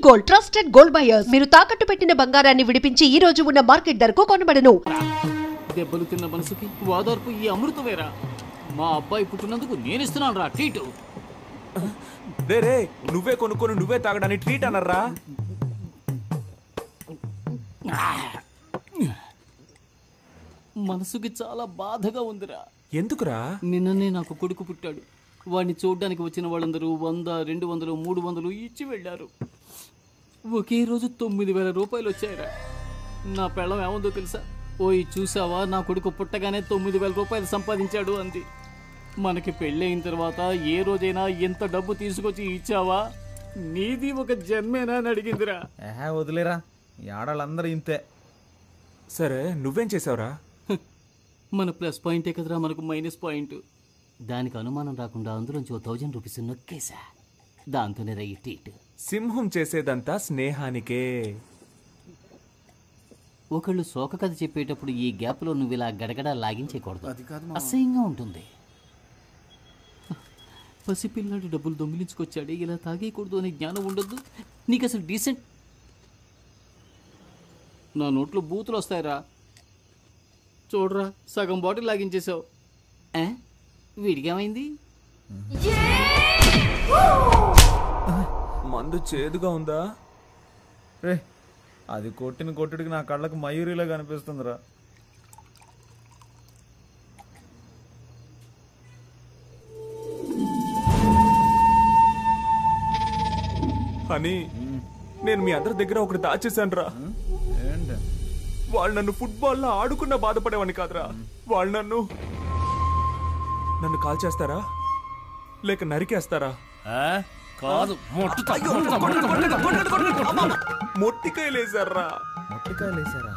Gold, trusted gold buyers. మీరు తాకట్టు పెట్టిన బంగారాన్ని విడిపించి ఈ రోజు ఉన్న మార్కెట్ ధరకు కొనబడను. దెబ్బలు తిన్న మనసుకి వాదార్పు ఈ అమృతమేరా. మా అబ్బాయి పుట్టినందుకు నేను ఇస్తున్నాను రా ట్రీట్. రే నువ్వే కొనుక్కొని నువ్వే తాగడానికి ట్రీట్ అనర్రా. మనసుకి చాలా బాధగా ఉందిరా. ఎందుకురా? నిన్ననే నాకు కొడుకు పుట్టాడు. వాడిని చూడ్డానికి వచ్చిన వాళ్ళందరూ 100, 200, 300 ఇచ్చి వెళ్ళారు. ఒకే రోజు 9,000 రూపాయలు వచ్చాయిరా. నా పెళ్ళం ఏముందో తెలుసా? ఓయ్ చూసావా, నా కొడుకు పుట్టగానే 9,000 రూపాయలు సంపాదించాడు అంది. మనకి పెళ్ళయిన తర్వాత ఏ రోజైనా ఎంత డబ్బు తీసుకొచ్చి ఇచ్చావా? నీది ఒక జన్మేనా అని అడిగిందిరా. వదిలేరా, ఈ ఆడాళ్ళందరూ ఇంతే. సరే నువ్వేం చేసావురా? మన ప్లస్ పాయింటే కదరా మనకు మైనస్ పాయింట్. దానికి అనుమానం రాకుండా అందులోంచి 1000 రూపీస్ నొక్కేసా. దాంతోనే రా ఈ ట్రీట్. సింహం చేసేదంతా స్నేహానికే. ఒకళ్ళు శోక కథ చెప్పేటప్పుడు ఈ గ్యాప్లో నువ్వు ఇలా గడగడ లాగించేయకూడదు, అసహ్యంగా ఉంటుంది. పసిపిల్లాడి డబ్బులు దొంగిలించుకొచ్చాడే, ఇలా తాగేయకూడదు అనే జ్ఞానం ఉండొద్దు నీకు అసలు. డీసెంట్. నా నోట్లో బూతులు వస్తాయిరా. చూడరా, సగం బాటిల్ లాగించేసావు. వీడికేమైంది? మందు చేదుగా ఉందా? రే, అది కొట్టిన కొట్టుడికి నా కళ్ళకు మయూరిలా కనిపిస్తుందిరా. అని నేను మీ అందరి దగ్గర ఒకటి దాచేశాను రా. ఏంటి? వాళ్ళు నన్ను ఫుట్బాల్లో ఆడుకున్న బాధపడేవాడిని కాదురా. వాళ్ళు నన్ను కాల్ చేస్తారా లేక నరికేస్తారా? కాదు, మొట్టికాయలేసారా? మొట్టికాయలేసారా?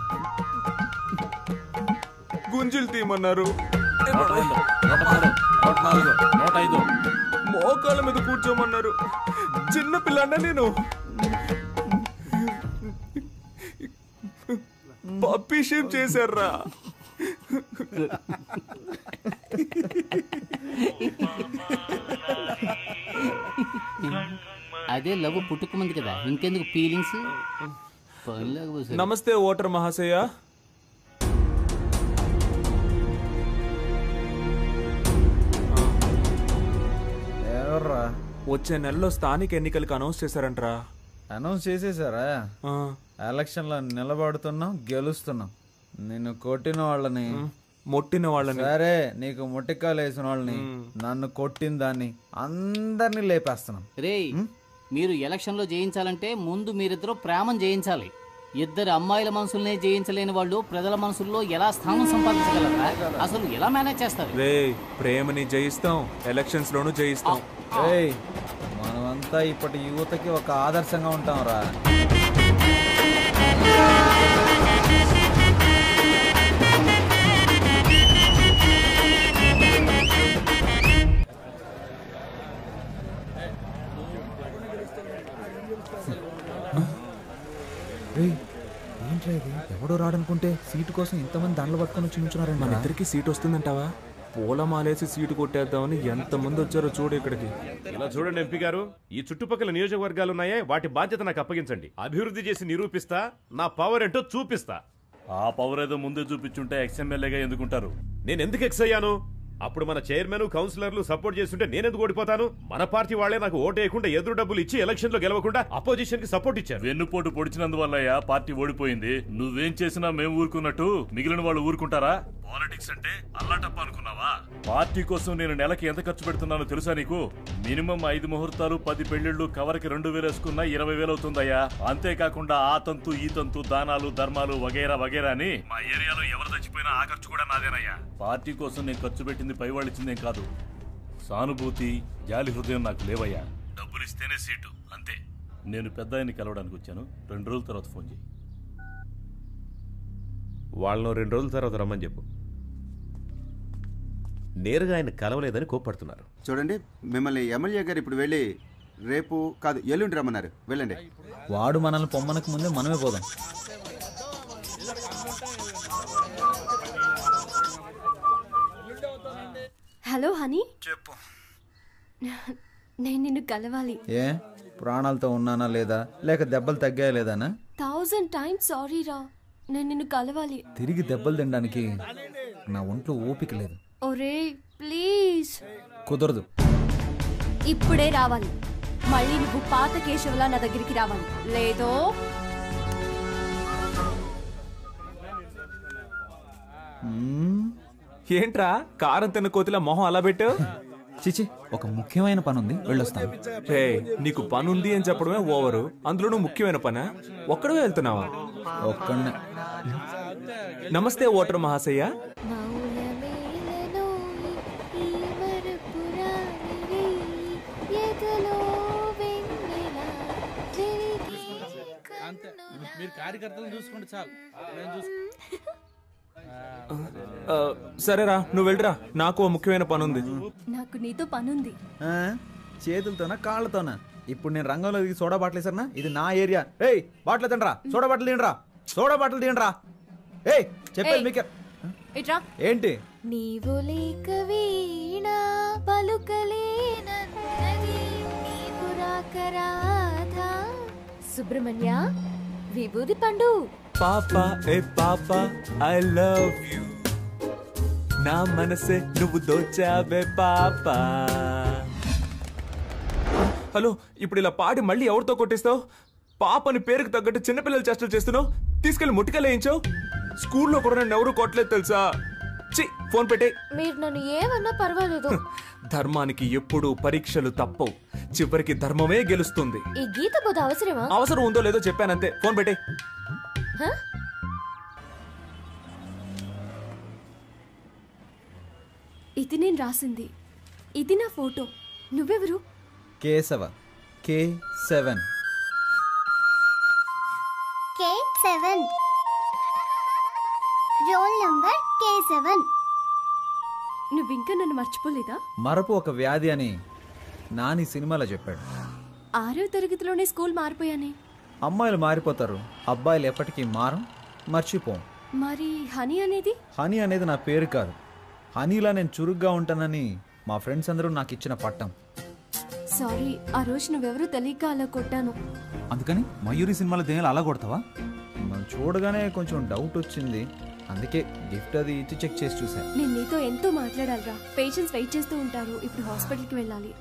గుంజులు తీయమన్నారు. 105 మోకాళ్ళ మీద కూర్చోమన్నారు. చిన్న పిల్లన్నా నేను. పప్పీ షేప్ చేశారా? అదే లవ్ పుట్టుకుమంది కదా, ఇంకెందుకు ఫీలింగ్స్. నమస్తే ఓటర్ మహాశయ. ఎవర్రా? వచ్చే నెలలో స్థానిక ఎన్నికలకు అనౌన్స్ చేశారంట్రా. అనౌన్స్ చేసేసారా? ఎలక్షన్లో నిలబడుతున్నాం, గెలుస్తున్నాం. నిన్ను కొట్టిన వాళ్ళని, మొట్టిన వాళ్ళని, సరే నీకు మొట్టికాయలు వేసిన వాళ్ళని, నన్ను కొట్టిన దాన్ని అందరినీ లేపేస్తున్నాం. రే, మీరు ఎలక్షన్లో జయించాలంటే ముందు మీరిద్దరూ ప్రేమను జయించాలి. ఇద్దరు అమ్మాయిల మనసుల్నే జయించలేని వాళ్ళు ప్రజల మనసుల్లో ఎలా స్థానం సంపాదించగలరా? అసలు ఎలా మేనేజ్ చేస్తారు? రే, ప్రేమని జయిస్తాం, ఎలక్షన్స్ లోనూ జయిస్తాం. మనమంతా ఇప్పటి యువతకి ఒక ఆదర్శంగా ఉంటాం రా. ఏంట్రా ఇది? ఎవడో రాడనుకుంటే సీటు కోసం ఇంతమంది దండలు పట్టుకొని వచ్చి నుంచున్నారండి. మన ఇద్దరికి సీట్ వస్తుందంటావా? పూలమాలేసి సీటు కొట్టేద్దామని ఎంతమంది వచ్చారో చూడు ఇక్కడికి. ఇలా చూడండి ఎంపీ గారు, ఈ చుట్టుపక్కల నియోజకవర్గాలు ఉన్నాయే, వాటి బాధ్యత నాకు అప్పగించండి. అభివృద్ధి చేసి నిరూపిస్తా, నా పవర్ ఏంటో చూపిస్తా. ఆ పవర్ ఏదో ముందే చూపించుంటే ఎక్స్ఎమ్మెల్యేగా ఎందుకుంటారు? నేను ఎందుకు ఎక్స్ అయ్యాను? అప్పుడు మన చైర్మన్, కౌన్సిలర్లు సపోర్ట్ చేస్తుంటే నేనెందుకు ఓడిపోతాను? మన పార్టీ వాళ్లే నాకు ఓటు వేయకుండా, ఎదురు డబ్బులు ఇచ్చి ఎలక్షన్ లో గెలవకుండా అపోజిషన్ కి సపోర్ట్ ఇచ్చారు. వెన్నుపోటు పొడిచినందువల్ల పార్టీ ఓడిపోయింది. నువ్వేం చేసినా మేము ఊరుకున్నట్టు మిగిలిన వాళ్ళు ఊరుకుంటారా? పాలిటిక్స్ అంటే అల్లాటప్ప అనుకున్నావా? పార్టీ కోసం నేను నెలకి ఎంత ఖర్చు పెడుతున్నానో తెలుసా నీకు? మినిమం 5 ముహూర్తాలు, 10 పెళ్లిళ్లు, కవర్కి 2,000 వేసుకున్నా 20,000 అవుతుందయ్యా. అంతేకాకుండా ఆ తంతు, ఈ తంతు, దానాలు, ధర్మాలు వగైరా వగైరా అని మా ఏరియాలో ఎవరు చచ్చిపోయినా ఆ ఖర్చు కూడా నాదేనయ్యా. పార్టీ కోసం నేను ఖర్చు పెట్టింది పైవాళ్ళు ఇచ్చిందేం కాదు. సానుభూతి, జాలి హృదయం నాకు లేవయ్యా. డబ్బులు ఇస్తేనే సీటు, అంతే. నేను పెద్ద ఆయన్ని కలవడానికి వచ్చాను. 2 రోజుల తర్వాత ఫోన్ చేయి. వాళ్ళను 2 రోజుల తర్వాత రమ్మని చెప్పు. నేరుగా ఆయన కలవలేదని కోప్పడుతున్నారు. చూడండి, మిమ్మల్ని ఎమ్మెల్యే గారు ఇప్పుడు వెళ్ళి రేపు కాదు ఎల్లుండి రమ్మన్నారు. వెళ్ళండి. వాడు మనల్ని పొమ్మనకు ముందే మనమే పోదాం. హలో హనీ, చెప్పు. నేను నిన్ను కలవాలి. ఏ ప్రాణాలతో ఉన్నానా లేదా లేక దెబ్బలు తగ్గాయా లేదానా? 1000 times సారీ రా. నేను నిన్ను కలవాలి. తిరిగి దెబ్బలు తినడానికి నా ఒంట్లో ఓపిక లేదు. ఒరే ప్లీజ్. కుదరదు. ఇప్పుడే రావాలి. మళ్ళీ నువ్వు పాత కేశవలా నా దగ్గరికి రావాలి. లేదో ఏంట్రా కారం తిన్న కోతిలా మొహం అలా పెట్టావు? చిచి, ఒక ముఖ్యమైన పని ఉంది, వెళ్ళొస్తాను. రే, నీకు పని ఉంది అని చెప్పడమే ఓవరు, అందులోనూ ముఖ్యమైన పనా? ఒక్కడే వెళ్తున్నావా? ఒక్కడనే. నమస్తే ఓటర్ మహాశయ్య. సరేరా, నువ్వు వెళ్ళరా, నాకు ఓ ముఖ్యమైన పని ఉంది. నాకు నీతో పనుంది. చేతులతోనా కాళ్ళతోనా? ఇప్పుడు నేను రంగంలో దిగి సోడా బాటిల్ వేసారా? ఇది నా ఏరియా. ఏయ్, బాటిల్ తినరా, సోడా బాటిల్ తినరా, సోడా బాటిల్ తినరా. ఏయ్, చెప్పేది మీకే. ఇట్రా. ఏంటి? నీవు లేక వీణ పలుకలేనన్నది నీవు రాకరాధా సుబ్రహ్మణ్య విభూది పండు. పాపా ఏ పాపా ఐ లవ్ యు, నా మనసే నువ్వు దోచావే పాపా. హలో, ఇప్పుడు ఇలా పాడి మళ్ళీ ఎవరితో కొట్టిస్తావు? పాపని పేరుకు తగ్గట్టు చిన్నపిల్లలు చేష్టలు చేస్తున్నావు. తీసుకెళ్లి ముట్టికలు వేయించావు. స్కూల్లో కూడా నన్ను ఎవరు కొట్టలేదు తెలుసా? చి, ఫోన్ పెట్టే. మీరు నన్ను ఏమన్నా పర్వాలేదు. ధర్మానికి ఎప్పుడూ పరీక్షలు తప్పవు, చివరికి ధర్మమే గెలుస్తుంది. ఈ గీత బోధ అవసరమా? అవసరం ఉందో లేదో చెప్పానంతే, ఫోన్ పెట్టే. ఇది నేను రాసింది. ఇది నా ఫోటో. నువ్వెవరు? Keshava, K7. K7 roll number K7. నువ్వింకా నన్ను మర్చిపోలేదా? మరపు ఒక వ్యాధి అని నాని సినిమాలో చెప్పాడు. 6వ తరగతిలోనే స్కూల్ మారిపోయానే. అమ్మాయిలు మారిపోతారు, అబ్బాయిలు ఎప్పటికీ మారం, మర్చిపోం. మరి హనీ అనేది? హనీ అనేది నా పేరు కాదు. హనీలా నేను చురుగ్గా ఉంటానని మా ఫ్రెండ్స్ అందరూ నాకు ఇచ్చిన పట్టం. సారీ, ఆ రోజు నువ్వెవరో తెలియక అలా కొట్టాను. అందుకని మయూరి సినిమాలో దేనిలో అలా కొడతావా? మనం చూడగానే కొంచెం డౌట్ వచ్చింది, అందుకే గిఫ్ట్ అది ఇచ్చి చెక్ చేసి చూసా. నేను నీతో ఎంతో మాట్లాడాలిరా. పేషెంట్స్ వెయిట్ చేస్తూ ఉంటారు. ఇప్పుడు హాస్పిటల్కి వెళ్ళాలి.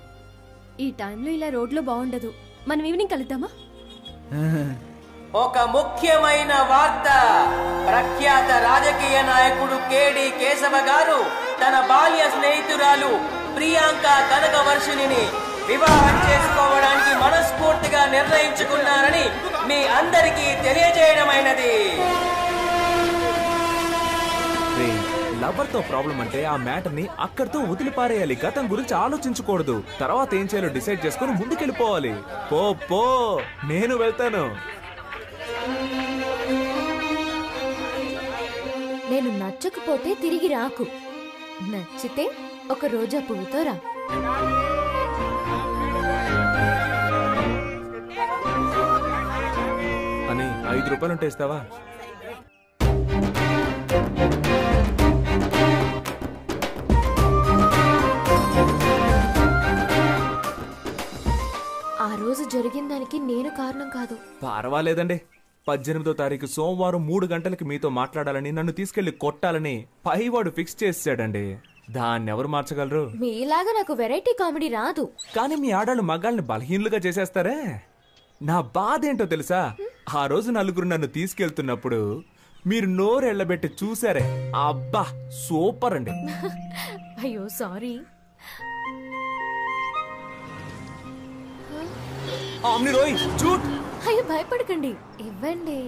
ఈ టైంలో ఇలా రోడ్లో బాగుండదు. మనం ఈవినింగ్ కలుద్దామా? ఒక ముఖ్యమైన వార్త. ప్రఖ్యాత రాజకీయ నాయకుడు కేడి కేశవ గారు తన బాల్య స్నేహితురాలు ప్రియాంక కనకవర్షిణిని వివాహం చేసుకోవడానికి మనస్ఫూర్తిగా నిర్ణయించుకున్నారని మీ అందరికీ తెలియజేయడమైనది. లవర్ తో ప్రాబ్లం అంటే ఆ మ్యాటర్ ని అక్కడితో వదిలిపారేయాలి. గతం గురించి ఆలోచించకూడదు. తర్వాత ఏం చేయాలో డిసైడ్ చేసుకుని ముందుకెళ్ళిపోవాలి. పో పో, నేను వెళ్తాను. నేను నచ్చకపోతే తిరిగి రాకు. నచ్చితే ఒక రోజా పువ్వుతో రా. అని 5 రూపాయలు ఉంటే ఇస్తావా? ఆ రోజు జరిగిన దానికి నేను కారణం కాదు. పర్వాలేదండి. 18వ తారీఖు సోమవారం 3 గంటలకి మీతో మాట్లాడాలని, నన్ను తీసుకెళ్లి కొట్టాలని పైవాడు ఫిక్స్ చేసాడండి. దాన్ని ఎవరు మార్చగలరు? మీలాగా నాకు వెరైటీ కామెడీ రాదు. కానీ మీ ఆడాళ్ళు మగాళ్ళని బలహీనులుగా చేసేస్తారే. నా బాధ ఏంటో తెలుసా? ఆ రోజు నలుగురు నన్ను తీసుకెళ్తున్నప్పుడు మీరు నోరు ఎళ్ళబెట్టి చూసారే, అబ్బా సూపర్ అండి. అయ్యో సారీ. అయ్యో భయపడకండి, ఇవ్వండి.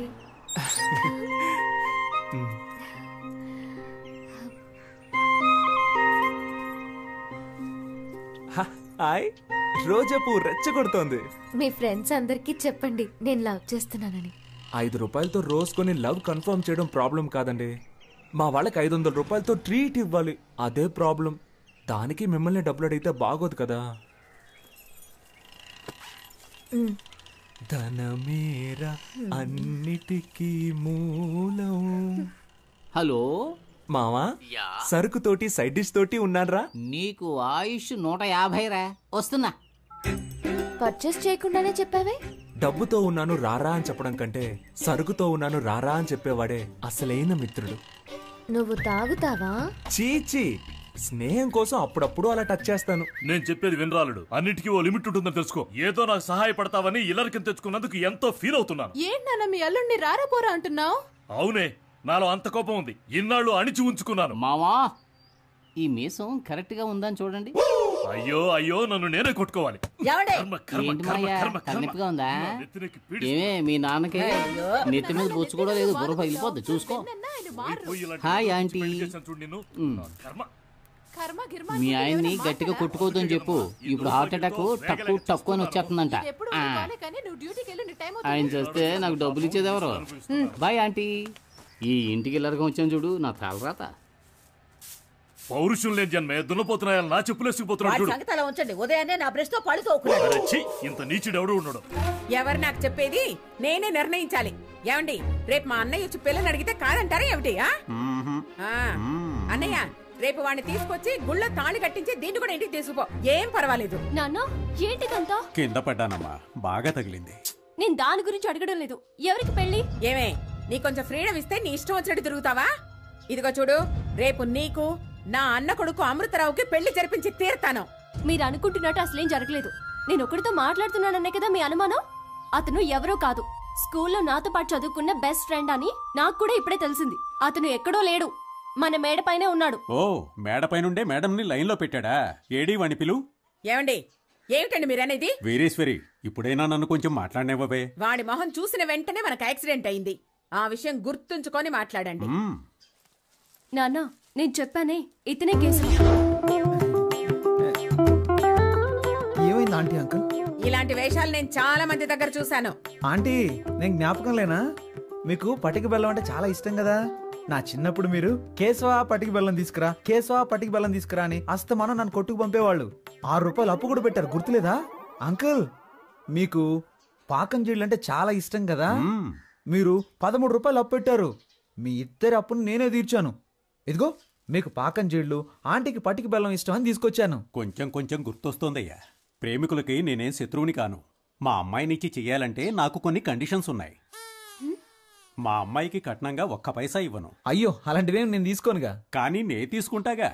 హాయ్, రోజా పువ్వు రెచ్చగొడుతోంది. మీ ఫ్రెండ్స్ అందరికి చెప్పండి నేను లవ్ చేస్తున్నానని. 5 రూపాయలతో రోజు కొని లవ్ కన్ఫర్మ్ చేయడం ప్రాబ్లం కాదండి. మా వాళ్ళకి 500 రూపాయలతో ట్రీట్ ఇవ్వాలి, అదే ప్రాబ్లం. దానికి మిమ్మల్ని డబ్బులు అడిగితే బాగోదు కదా. ధనమేరా అన్నిటికీ మూలం. హలో మావా, సరుకు తోటి సైడ్ డిష్ తోటి ఉన్నారా? నీకు ఆయుష్ 150 రా. వస్తున్నా. పర్చేస్ చేయకుండానే చెప్పావే. డబ్బుతో ఉన్నాను రారా అని చెప్పడం కంటే సరుకుతో ఉన్నాను రారా అని చెప్పేవాడే అసలైన మిత్రుడు. నువ్వు తాగుతావా? చీచి, స్నేహం కోసం అప్పుడప్పుడు అలా టచ్ చేస్తాను. నేను చెప్పేది వినరాలుడు, అన్నిటికీ ఓ లిమిట్ ఉంటుందని తెలుసుకో. ఏదో నాకు సహాయపడతావని ఇల్లరికం తెచ్చుకున్నందుకు ఎంతో ఫీల్ అవుతున్నాను. ఏంటన్నా మీ అల్లుడిని రారాపోరా అంటున్నావు? అవునే, నాలో అంత కోపం ఉంది. ఇన్నాళ్ళు అణిచి ఉంచుకున్నాను. మావా, ఈ మీసం కరెక్ట్ గా ఉందని చూడండి. అయ్యో అయ్యో, నన్ను నేనే కొట్టుకోవాలి. కరెక్ట్గా ఉందా? ఏమే మీ నాన్నకి నెత్తి మీద బొచ్చు కూడా లేదు, బుర్ర పగిలిపోద్ది చూసుకో. Hi aunty. మీ ఆయన్ని గట్టిగా కొట్టుకోవద్దని చెప్పు. ఇప్పుడు హార్ట్ అటాక్ టక్కు టక్కు అని వచ్చేస్తుందంట. ఆయన చేస్తే నాకు డబ్బులు ఇచ్చేది ఎవరు? Bye aunty. ఈ ఇంటికి ఇల్లరకం వచ్చాను చూడు, నా తలరాత. పౌరుషం లేని జన్మే దున్నపోతున్నాయా నా చెప్పులేసుకుపోతున్నాడు. ఉదయాన్నే నా బ్రష్ తో పడుకోకూడదు. ఇంత నీచుడు ఉన్నాడు. ఎవరు నాకు చెప్పేది? నేనే నిర్ణయించాలి. ఏమండి, రేపు మా అన్నయ్య వచ్చి పిల్లని అడిగితే కాదంటారా ఏమిటి? అన్నయ్య, రేపు వాడిని తీసుకొచ్చి గుళ్ళో తాళి కట్టించి దీన్ని కూడా ఇంటికి తీసుకుపో. ఏం పర్వాలేదు. నాన్న, ఏంటిదంతా? కింద పడ్డానమ్మా, బాగా తగిలింది. నేను దాని గురించి అడగడం లేదు. ఎవరికి పెళ్లి? ఏమే, నీ కొంచెం ఫ్రీడమ్ ఇస్తే నీ ఇష్టం వచ్చినట్టు తిరుగుతావా? ఇదిగో చూడు, రేపు నీకు నా అన్న కొడుకు అమృతరావుకి పెళ్లి జరిపించి తీరుతాను. మీరు అనుకుంటున్నట్టు అసలేం జరగలేదు. నేను ఒకరితో మాట్లాడుతున్నాననే కదా మీ అనుమానం? అతను ఎవరో కాదు, స్కూల్లో నాతో పాటు చదువుకున్న బెస్ట్ ఫ్రెండ్ అని నాకు కూడా ఇప్పుడే తెలిసింది. అతను ఎక్కడో లేడు, మన మేడపైనే ఉన్నాడు. ఓ, మేడపైనుండే మేడంని లైన్ లో పెట్టాడా? ఏడీ వాణి పిలు. ఏమండి, ఏమిటండి మీరనేది? వీరేశ్వరి, ఇప్పుడైనా నన్ను కొంచెం మాట్లాడనివ్వవే. వాడి మొహం చూసిన వెంటనే మనకు యాక్సిడెంట్ అయింది. ఆ విషయం గుర్తుంచుకొని మాట్లాడండి. నాన్న, నేను చెప్పానే, ఇతనే కేసు. ఏమైంది ఆంటీ? అంకుల్, ఇలాంటి వేషాలు నేను చాలా మంది దగ్గర చూశాను. ఆంటీ, నేను జ్ఞాపకం లేనా? మీకు పటిక బెల్లం అంటే చాలా ఇష్టం కదా. నా చిన్నప్పుడు మీరు కేశవా పటికి బెల్లం తీసుకురా, కేశవా పటికి బెల్లం తీసుకురా అని అస్తమానం నన్ను కొట్టుకు పంపేవాళ్ళు. 6 రూపాయలు అప్పు కూడా పెట్టారు, గుర్తులేదా? అంకుల్, మీకు పాకం జీళ్ళు అంటే చాలా ఇష్టం కదా. మీరు 13 రూపాయలు అప్పు పెట్టారు. మీ ఇద్దరి అప్పును నేనే తీర్చాను. ఇదిగో మీకు పాకం జీళ్ళు, ఆంటీకి పటికి బెల్లం ఇష్టం అని తీసుకొచ్చాను. కొంచెం కొంచెం గుర్తొస్తోందయ్యా. ప్రేమికులకి నేనేం శత్రువుని కాను. మా అమ్మాయినిచ్చి చెయ్యాలంటే నాకు కొన్ని కండిషన్స్ ఉన్నాయి. మా అమ్మాయికి కట్నంగా 1 పైసా ఇవ్వను. అయ్యో, అలాంటివేం నేను తీసుకోనుగా. కానీ నే తీసుకుంటాగా.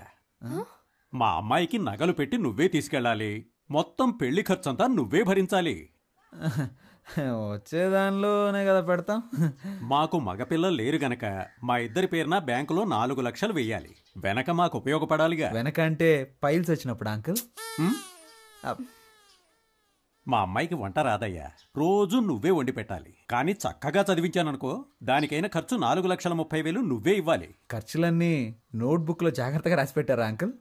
మా అమ్మాయికి నగలు పెట్టి నువ్వే తీసుకెళ్ళాలి. మొత్తం పెళ్లి ఖర్చంతా నువ్వే భరించాలి. వచ్చేదానిలోనే కదా పెడతాం. మాకు మగపిల్లలు లేరు గనక మా ఇద్దరి పేరున బ్యాంకులో 4 లక్షలు వెయ్యాలి. వెనక మాకు ఉపయోగపడాలిగా. వెనక అంటే పైల్స్ వచ్చినప్పుడు అంకుల్. మా అమ్మాయికి వంట రాదయ్యా. రోజు నువ్వే వండి పెట్టాలి. కానీ చక్కగా చదివించాననుకో, దానికైనా ఖర్చు 4,30,000 నువ్వే ఇవ్వాలి. ఖర్చులన్నీ నోట్బుక్ లో జాగ్రత్తగా రాసి పెట్టారా అంకుల్?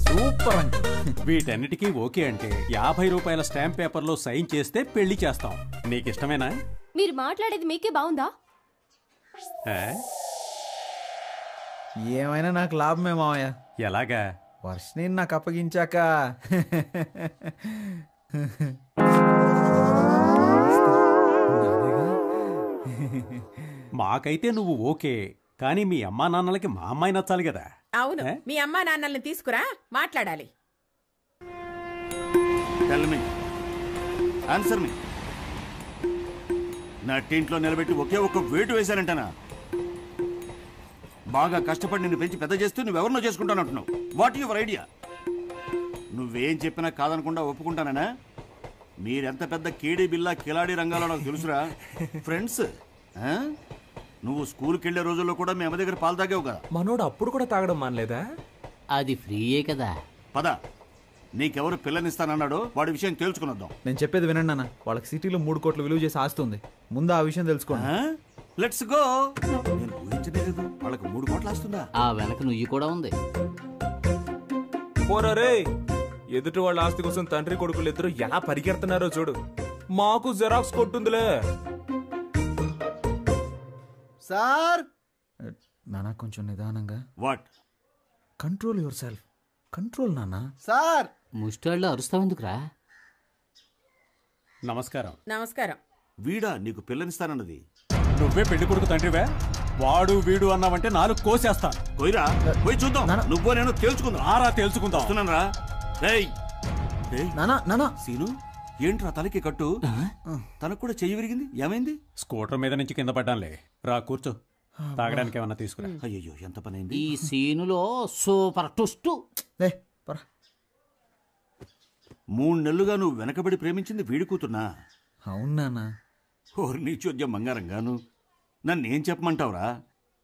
Super uncle. వీటన్నిటికీ ఓకే అంటే 50 రూపాయల స్టాంప్ పేపర్లో సైన్ చేస్తే పెళ్లి చేస్తాం. నీకిష్టమేనా? మీరు మాట్లాడేది మీకే బాగుందా? ఏమైనా నాకు లాభమే మావయ్య. ఎలాగా? వర్షని నాకు అప్పగించాక మాకైతే నువ్వు ఓకే, కానీ మీ అమ్మా నాన్నలకి మా అమ్మాయి నచ్చాలి కదా. అవును, మీ అమ్మా నాన్నల్ని తీసుకురా, మాట్లాడాలి. ఆన్సర్ మీ. నా టీంట్లో నిలబెట్టి ఒకే ఒక్క వేటు వేశానంటనా? బాగా కష్టపడి నిన్ను పెంచి పెద్ద చేస్తూ నువ్వెవరినో చేసుకుంటానంటున్నావు. What your idea? నువ్వేం చెప్పినా కాదనకుండా ఒప్పుకుంటానా? మీరెంత పెద్ద కేడీ బిల్లా కిలాడీ రంగాలో నాకు తెలుసురా. ఫ్రెండ్స్, నువ్వు స్కూల్కి వెళ్ళే రోజుల్లో కూడా మీ అమ్మ దగ్గర పాలు తాగావు కదా. మనోడు అప్పుడు కూడా తాగడం మానలేదా? అది ఫ్రీయే కదా. పద, నీకెవరు పిల్లనిస్తానన్నాడో వాడి విషయం తేల్చుకునొద్దాం. నేను చెప్పేది వినండి అన్న. వాళ్ళకి సిటీలో 3 కోట్లు విలువ చేసి ఆస్తుంది. ముందు ఆ విషయం తెలుసుకోండి. Let's go. నేను ఊహించలేదు వాళ్ళకి 3 కోట్లు ఆస్తుందా. ఆ వెనక నువ్వు కూడా ఉంది. పోరే, ఎదుటి వాళ్ళ ఆస్తి కోసం తండ్రి కొడుకులు ఇద్దరు ఎలా పరిగెడుతున్నారో చూడు. మాకు జెరాక్స్ కొట్టుందిలే. సార్, నానా కొంచెం నిదానంగా. What? Control your self. Control నానా. సార్, ముష్టాళ్ళు అరుస్తావెందుకురా? నమస్కారం. నమస్కారం. వీడా నీకు పిల్లనిస్తానన్నది? నువ్వే పెళ్లి కొడుకు తండ్రివే. వాడు వీడు అన్నావంటే 4 కోసేస్తాను. పోయిరా, పోయి చూద్దాం. నువ్వు నేను తేల్చుకుందాం. ఆరా తేల్చుకుందాం. వస్తున్నాను రా. నానా నానా సీను ఏంట్రా తలకి కట్టు? తనకు కూడా చెయ్యి విరిగింది, ఏమైంది? స్కూటర్ మీద నుంచి కింద పడ్డానులే. రా కూర్చో, తాగడానికి ఏమన్నా తీసుకురా. అయ్యో ఎంత పని అయింది. ఈ సీనులో సూపర్ ట్విస్ట్. 3 నెలలుగా నువ్వు వెనకబడి ప్రేమించింది వీడి కూతున్నా? అవునా? ఓరి నీ చోద్యం బంగారంగాను. నన్నేం చెప్పమంటావురా?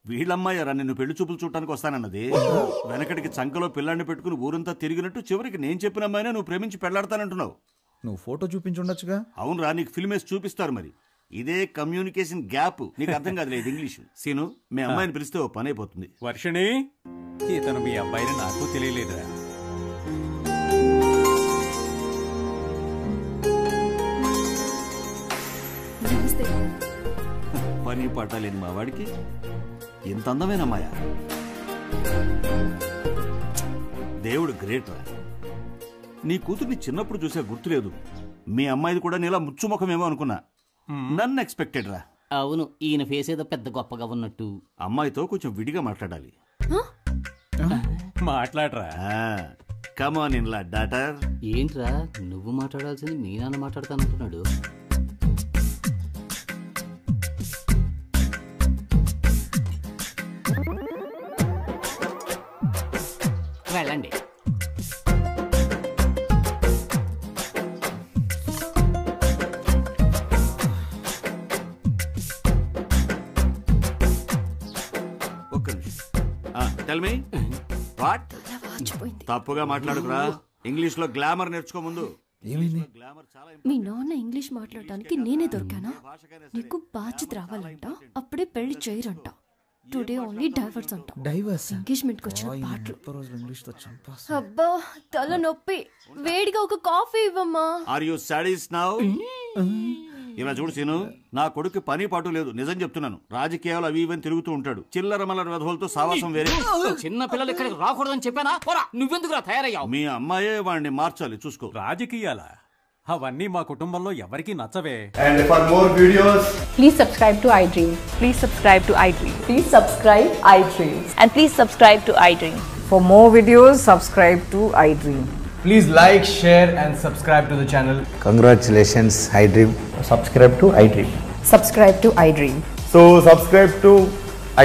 వీళ్ళమ్మాయారా నిన్ను పెళ్లి చూపులు చూడటానికి వస్తానన్నది. వెనకటికి చంకలో పిల్లాన్ని పెట్టుకుని ఊరంతా తిరిగినట్టు చివరికి నేను చెప్పిన అమ్మాయినే నువ్వు ప్రేమించి పెళ్లాడతానంటున్నావు. నువ్వు ఫోటో చూపించుండొచ్చుగా. అవునరా, నీకు ఫిల్మ్ వేసి చూపిస్తారు. మరి ఇదే కమ్యూనికేషన్ గ్యాప్. నీకు అర్థం కాదు లేదు ఇంగ్లీషు. సీను, మీ అమ్మాయిని పిలిస్తే ఓ పని అయిపోతుంది. వర్షిణి, ఇతను మీ అబ్బాయిని నాకు తెలియలేదురా. పని పట్టాలేని మా వాడికి ఎంత అందమైన అమ్మాయ. దేవుడు గ్రేట్ రా. నీ కూతుర్ని చిన్నప్పుడు చూసా గుర్తులేదు. మీ అమ్మాయిది కూడా నీలా ముచ్చుముఖమేమో అనుకున్నా. నన్ను ఎక్స్పెక్టెడ్ రా. అవును, ఈయన ఫేస్ ఏదో పెద్ద గొప్పగా ఉన్నట్టు. అమ్మాయితో కొంచెం విడిగా మాట్లాడాలి. మాట్లాడరా. కమాన్ ఇన్ లా డాటర్. ఏంట్రా నువ్వు మాట్లాడాల్సింది మీ నాన్న మాట్లాడతానంటున్నాడు. వెళ్ళండి. ఒక్క నిమిషం. Tell me what? తప్పుగా మాట్లాడుకురా. ఇంగ్లీష్ లో గ్లామర్ నేర్చుకో ముందు. మీ నాన్న ఇంగ్లీష్ మాట్లాడటానికి నేనే దొరికానా? నీకు బాధ్యత రావాలంట, అప్పుడే పెళ్లి చేయరంట. టుడే ఓన్లీ డైవర్స్ అంట. డైవర్స్? ఎంగేజ్మెంట్ కి వచ్చిన పాటలు. ఇంగ్లీష్ తో చంపేస్తా. అబ్బా తల నొప్పి. వేడిగా ఒక కాఫీ ఇవ్వమ్మా. Are you sadist now? ఇలా చూడు సీను, నా కొడుకు పని పాటు లేదు. నిజం చెప్తున్నాను. రాజకీయాలు అవి ఇవని తిరుగుతూ ఉంటాడు. చిల్లర మల్లర వెధవులతో సావాసం వేరే. చిన్న పిల్లలు ఇక్కడికి రాకూడదని చెప్పానా? నువ్వెందుకు తయారయ్యావు? మీ అమ్మాయే వాడిని మార్చాలి, చూసుకో. రాజకీయాలా? అవన్నీ మా కుటుంబంలో ఎవరికి నచ్చవే. And for more videos, please subscribe to iDream. Please subscribe to iDream. Please subscribe iDream. And please subscribe to iDream. For more videos, subscribe to iDream. please like, share and subscribe to the channel. Congratulations, iDream. Subscribe to iDream. Subscribe to iDream. So subscribe to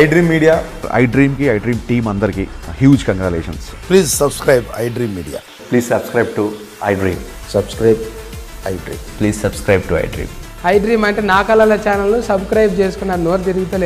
iDream Media. iDream ki iDream team andarki huge congratulations. Please subscribe iDream Media. Please subscribe to iDream. Subscribe iDream. Please subscribe to iDream. iDream అంటే నా కళల channel subscribe చేసుకున్న నోరు తిరుగుతలేదు.